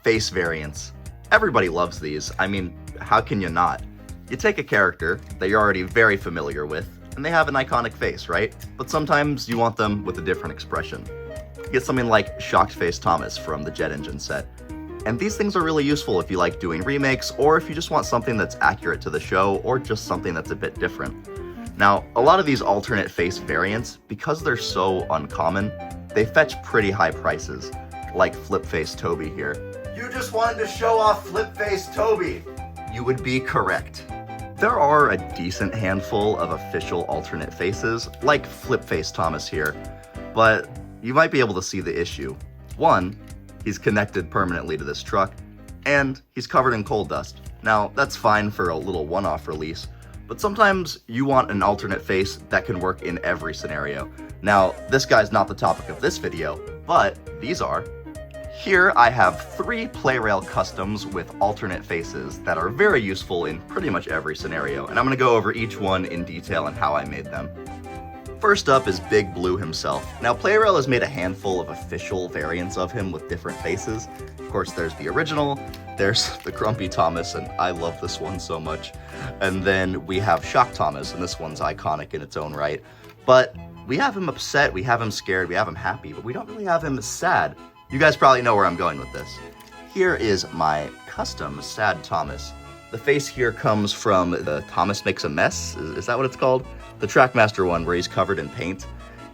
face variants. Everybody loves these. I mean, how can you not? You take a character that you're already very familiar with, and they have an iconic face, right? But sometimes you want them with a different expression. You get something like Shocked Face Thomas from the Jet Engine set. And these things are really useful if you like doing remakes, or if you just want something that's accurate to the show, or just something that's a bit different. Now, a lot of these alternate face variants, because they're so uncommon, they fetch pretty high prices, like Flip Face Toby here. You just wanted to show off Flip Face Toby! You would be correct. There are a decent handful of official alternate faces, like Flip Face Thomas here, but you might be able to see the issue. One, he's connected permanently to this truck, and he's covered in coal dust. Now, that's fine for a little one-off release, but sometimes you want an alternate face that can work in every scenario. Now, this guy's not the topic of this video, but these are. Here I have 3 Plarail customs with alternate faces that are very useful in pretty much every scenario, and I'm going to go over each one in detail and how I made them. First up is Big Blue himself. Now, Plarail has made a handful of official variants of him with different faces. Of course, there's the original, there's the Grumpy Thomas, and I love this one so much. And then we have Shock Thomas, and this one's iconic in its own right. But we have him upset, we have him scared, we have him happy, but we don't really have him sad. You guys probably know where I'm going with this. Here is my custom Sad Thomas. The face here comes from the Thomas Makes a Mess, is that what it's called? The Trackmaster one where he's covered in paint.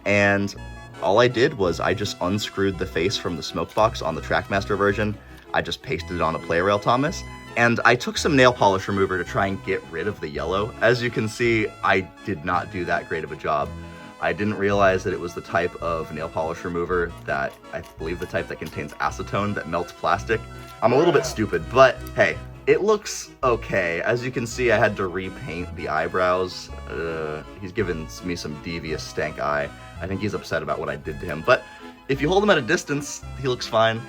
And all I did was I just unscrewed the face from the smoke box on the Trackmaster version. I just pasted it on a Plarail Thomas. And I took some nail polish remover to try and get rid of the yellow. As you can see, I did not do that great of a job. I didn't realize that it was the type of nail polish remover that, I believe the type that contains acetone that melts plastic. I'm a little bit stupid, but hey, it looks okay. As you can see, I had to repaint the eyebrows. He's given me some devious stank eye. I think he's upset about what I did to him, but if you hold him at a distance, he looks fine.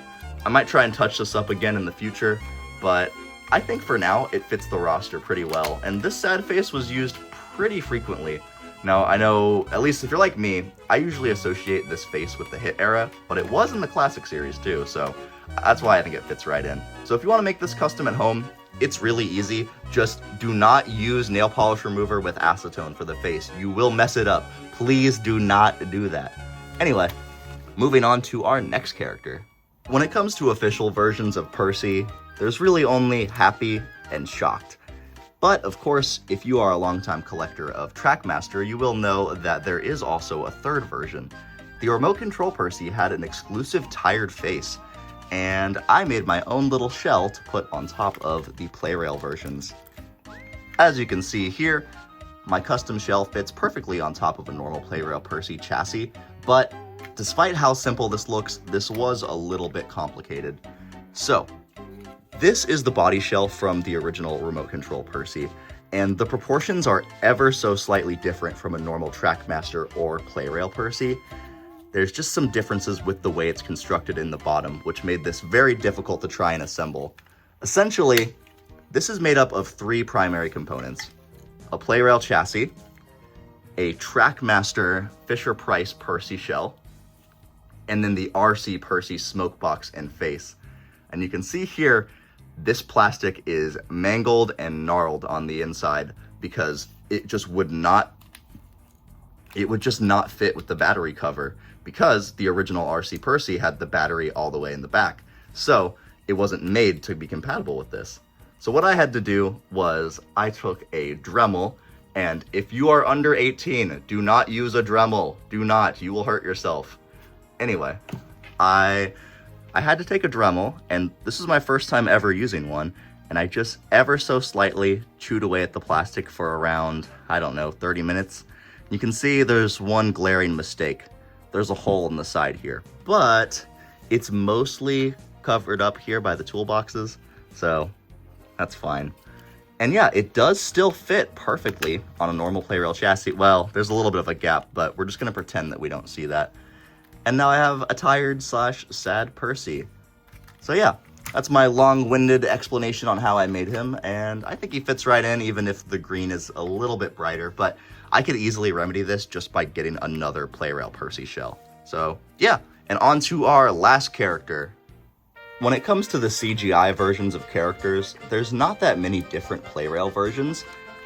I might try and touch this up again in the future, but I think for now, it fits the roster pretty well, and this sad face was used pretty frequently. Now, I know, at least if you're like me, I usually associate this face with the Hit era, but it was in the Classic series too, so that's why I think it fits right in. So if you want to make this custom at home, it's really easy. Just do not use nail polish remover with acetone for the face. You will mess it up. Please do not do that. Anyway, moving on to our next character. When it comes to official versions of Percy, there's really only Happy and Shocked. But, of course, if you are a longtime collector of Trackmaster, you will know that there is also a third version. The Remote Control Percy had an exclusive tired face, and I made my own little shell to put on top of the Plarail versions. As you can see here, my custom shell fits perfectly on top of a normal Plarail Percy chassis, but despite how simple this looks, this was a little bit complicated. So, this is the body shell from the original Remote Control Percy, and the proportions are ever so slightly different from a normal Trackmaster or Plarail Percy. There's just some differences with the way it's constructed in the bottom, which made this very difficult to try and assemble. Essentially, this is made up of 3 primary components: a Plarail chassis, a Trackmaster Fisher-Price Percy shell, and then the RC Percy smoke box and face. And you can see here, this plastic is mangled and gnarled on the inside because it would just not fit with the battery cover, because the original RC Percy had the battery all the way in the back. So it wasn't made to be compatible with this. So what I had to do was I took a Dremel, and if you are under 18, do not use a Dremel. Do not, you will hurt yourself. Anyway, I had to take a Dremel, and this is my first time ever using one, and I just ever so slightly chewed away at the plastic for around, I don't know, 30 minutes. You can see there's one glaring mistake. There's a hole in the side here, but it's mostly covered up here by the toolboxes, so that's fine. And yeah, it does still fit perfectly on a normal Plarail chassis. Well, there's a little bit of a gap, but we're just gonna pretend that we don't see that. And now I have a tired/sad Percy. So yeah, that's my long-winded explanation on how I made him, and I think he fits right in, even if the green is a little bit brighter, but I could easily remedy this just by getting another Plarail Percy shell. So yeah, and on to our last character. When it comes to the CGI versions of characters, there's not that many different Plarail versions.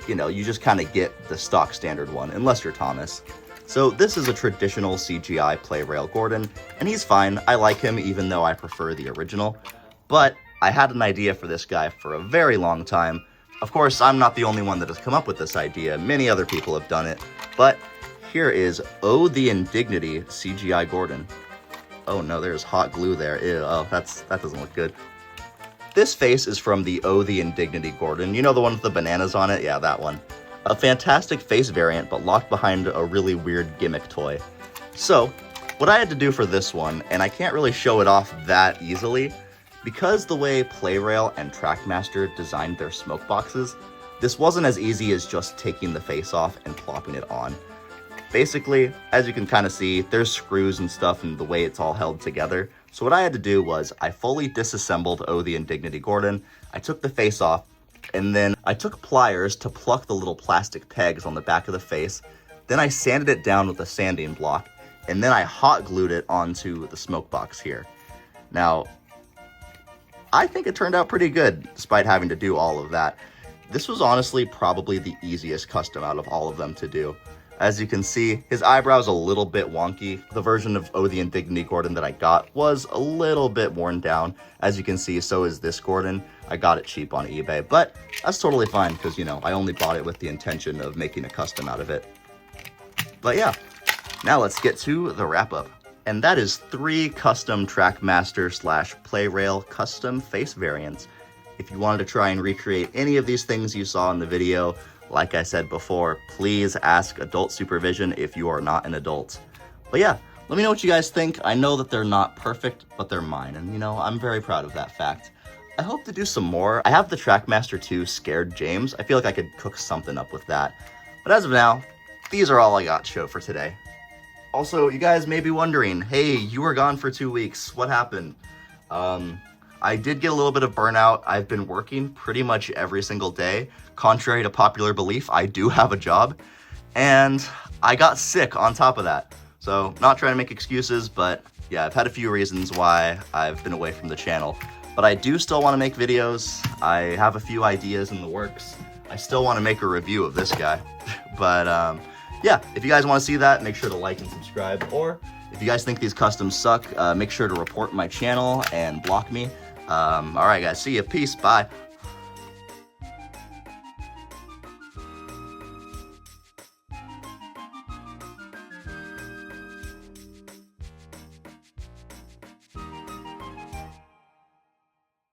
You know, you just kind of get the stock standard one, unless you're Thomas. So this is a traditional CGI Plarail Gordon, and he's fine. I like him even though I prefer the original. But I had an idea for this guy for a very long time. Of course, I'm not the only one that has come up with this idea. Many other people have done it. But here is Oh the Indignity CGI Gordon. Oh no, there's hot glue there. Ew, oh, that doesn't look good. This face is from the Oh the Indignity Gordon. You know the one with the bananas on it? Yeah, that one. A fantastic face variant, but locked behind a really weird gimmick toy. So, what I had to do for this one, and I can't really show it off that easily, because the way Plarail and Trackmaster designed their smoke boxes, this wasn't as easy as just taking the face off and plopping it on. Basically, as you can kind of see, there's screws and stuff in the way it's all held together. So what I had to do was I fully disassembled Oh the Indignity Gordon, I took the face off, and then I took pliers to pluck the little plastic pegs on the back of the face. Then I sanded it down with a sanding block, and then I hot glued it onto the smoke box here. Now, I think it turned out pretty good, despite having to do all of that. This was honestly probably the easiest custom out of all of them to do. As you can see, his eyebrow's a little bit wonky. The version of Oh the Indignity Gordon that I got was a little bit worn down. As you can see, so is this Gordon. I got it cheap on eBay, but that's totally fine because, you know, I only bought it with the intention of making a custom out of it. But yeah, now let's get to the wrap-up. And that is 3 custom Trackmaster / Plarail custom face variants. If you wanted to try and recreate any of these things you saw in the video, like I said before, please ask adult supervision if you are not an adult. But yeah, let me know what you guys think. I know that they're not perfect, but they're mine, and you know, I'm very proud of that fact. I hope to do some more. I have the Trackmaster 2 Scared James. I feel like I could cook something up with that. But as of now, these are all I got to show for today. Also, you guys may be wondering, hey, you were gone for 2 weeks. What happened? I did get a little bit of burnout. I've been working pretty much every single day. Contrary to popular belief, I do have a job. And I got sick on top of that. So, not trying to make excuses, but yeah, I've had a few reasons why I've been away from the channel. But I do still want to make videos. I have a few ideas in the works. I still want to make a review of this guy. But yeah, if you guys want to see that, make sure to like and subscribe. Or if you guys think these customs suck, make sure to report my channel and block me. Alright guys, see ya, peace, bye.